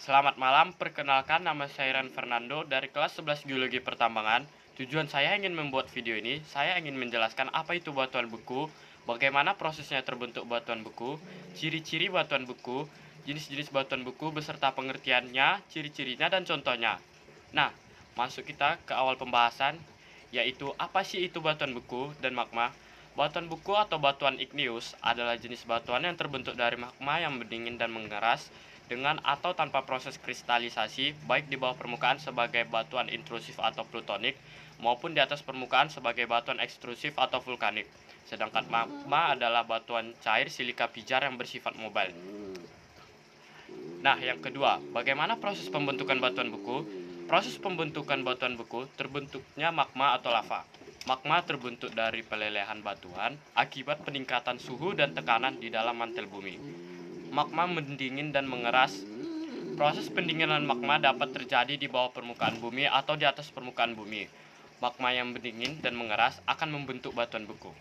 Selamat malam, perkenalkan nama saya Ran Fernando dari kelas 11 Geologi Pertambangan. Tujuan saya ingin membuat video ini, saya ingin menjelaskan apa itu batuan beku, bagaimana prosesnya terbentuk batuan beku, ciri-ciri batuan beku, jenis-jenis batuan beku beserta pengertiannya, ciri-cirinya, dan contohnya. Nah, masuk kita ke awal pembahasan, yaitu apa sih itu batuan beku dan magma. Batuan beku atau batuan igneous adalah jenis batuan yang terbentuk dari magma yang mendingin dan mengeras dengan atau tanpa proses kristalisasi, baik di bawah permukaan sebagai batuan intrusif atau plutonik, maupun di atas permukaan sebagai batuan ekstrusif atau vulkanik. Sedangkan magma adalah batuan cair silika pijar yang bersifat mobile. Nah, yang kedua, bagaimana proses pembentukan batuan beku? Proses pembentukan batuan beku terbentuknya magma atau lava. Magma terbentuk dari pelelehan batuan akibat peningkatan suhu dan tekanan di dalam mantel bumi. Magma mendingin dan mengeras. Proses pendinginan magma dapat terjadi di bawah permukaan bumi atau di atas permukaan bumi. Magma yang mendingin dan mengeras akan membentuk batuan beku.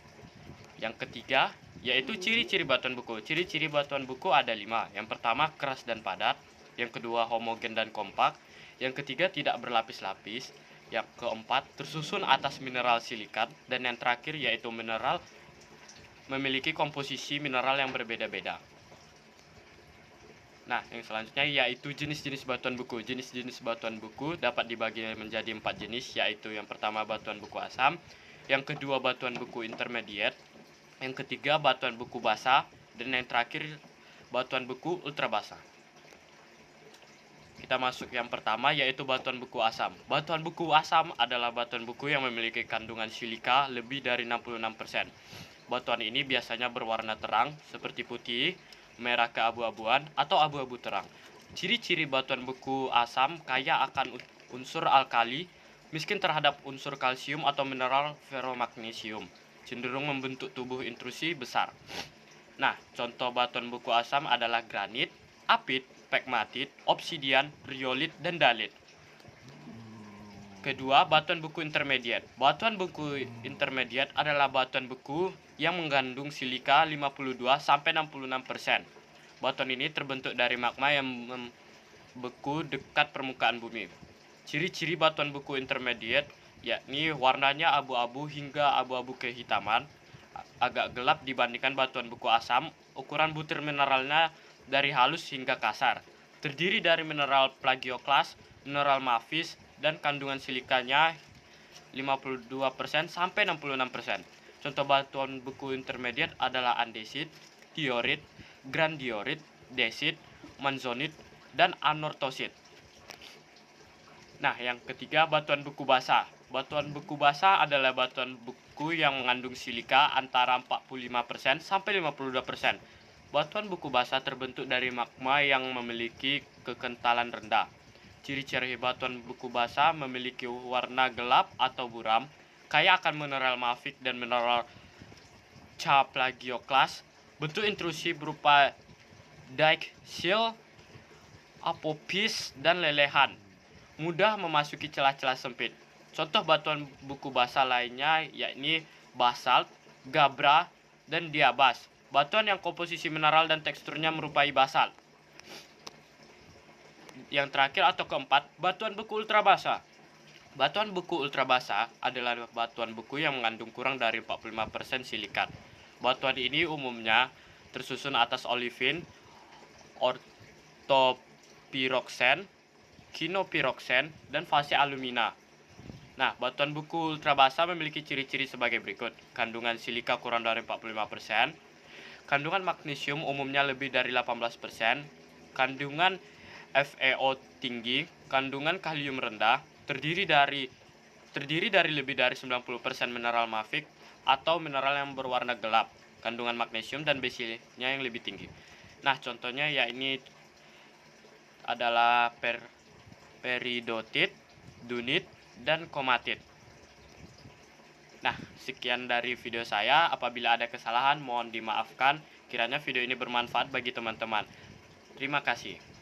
Yang ketiga, yaitu ciri-ciri batuan beku. Ciri-ciri batuan beku ada 5. Yang pertama, keras dan padat. Yang kedua, homogen dan kompak. Yang ketiga, tidak berlapis-lapis. Yang keempat, tersusun atas mineral silikat. Dan yang terakhir, yaitu mineral memiliki komposisi mineral yang berbeda-beda. Nah, yang selanjutnya yaitu jenis-jenis batuan beku. Jenis-jenis batuan beku dapat dibagi menjadi 4 jenis, yaitu yang pertama batuan beku asam, yang kedua batuan beku intermediate, yang ketiga batuan beku basah, dan yang terakhir batuan beku ultra basah. Kita masuk yang pertama, yaitu batuan beku asam. Batuan beku asam adalah batuan beku yang memiliki kandungan silika lebih dari 66%. Batuan ini biasanya berwarna terang seperti putih, merah keabu-abuan, atau abu-abu terang. Ciri-ciri batuan beku asam kaya akan unsur alkali, miskin terhadap unsur kalsium atau mineral ferromagnesium, cenderung membentuk tubuh intrusi besar. Nah, contoh batuan beku asam adalah granit, apit, pegmatit, obsidian, riolit, dan dalit. Kedua, batuan beku intermediate. Batuan beku intermediate adalah batuan beku yang mengandung silika 52-66%. Batuan ini terbentuk dari magma yang membeku dekat permukaan bumi. Ciri-ciri batuan beku intermediate yakni warnanya abu-abu hingga abu-abu kehitaman, agak gelap dibandingkan batuan beku asam, ukuran butir mineralnya dari halus hingga kasar. Terdiri dari mineral plagioklas, mineral mafiz, dan kandungan silikanya 52%-66%. Contoh batuan beku intermediate adalah andesit, diorit, grandiorit, desit, manzonit, dan anortosit. Nah, yang ketiga batuan beku basah. Batuan beku basah adalah batuan beku yang mengandung silika antara 45%-52%. Batuan beku basah terbentuk dari magma yang memiliki kekentalan rendah. Ciri-ciri batuan beku basah memiliki warna gelap atau buram, kaya akan mineral mafic dan mineral plagioklas, bentuk intrusi berupa dike, seal, apopis, dan lelehan, mudah memasuki celah-celah sempit. Contoh batuan beku basah lainnya yakni basalt, gabbro, dan diabas. Batuan yang komposisi mineral dan teksturnya merupai basalt. Yang terakhir atau keempat, batuan beku ultra basah. Batuan beku ultra basah adalah batuan beku yang mengandung kurang dari 45% silikat. Batuan ini umumnya tersusun atas olivin, ortopiroksen, kinopiroksen, dan fase alumina. Nah, batuan beku ultra basah memiliki ciri-ciri sebagai berikut. Kandungan silika kurang dari 45%, kandungan magnesium umumnya lebih dari 18%, kandungan FeO tinggi, kandungan kalium rendah, terdiri dari lebih dari 90% mineral mafic atau mineral yang berwarna gelap, kandungan magnesium dan Bc-nya yang lebih tinggi. Nah, contohnya yakni adalah peridotit, dunit, dan komatit. Nah, sekian dari video saya. Apabila ada kesalahan, mohon dimaafkan. Kiranya video ini bermanfaat bagi teman-teman. Terima kasih.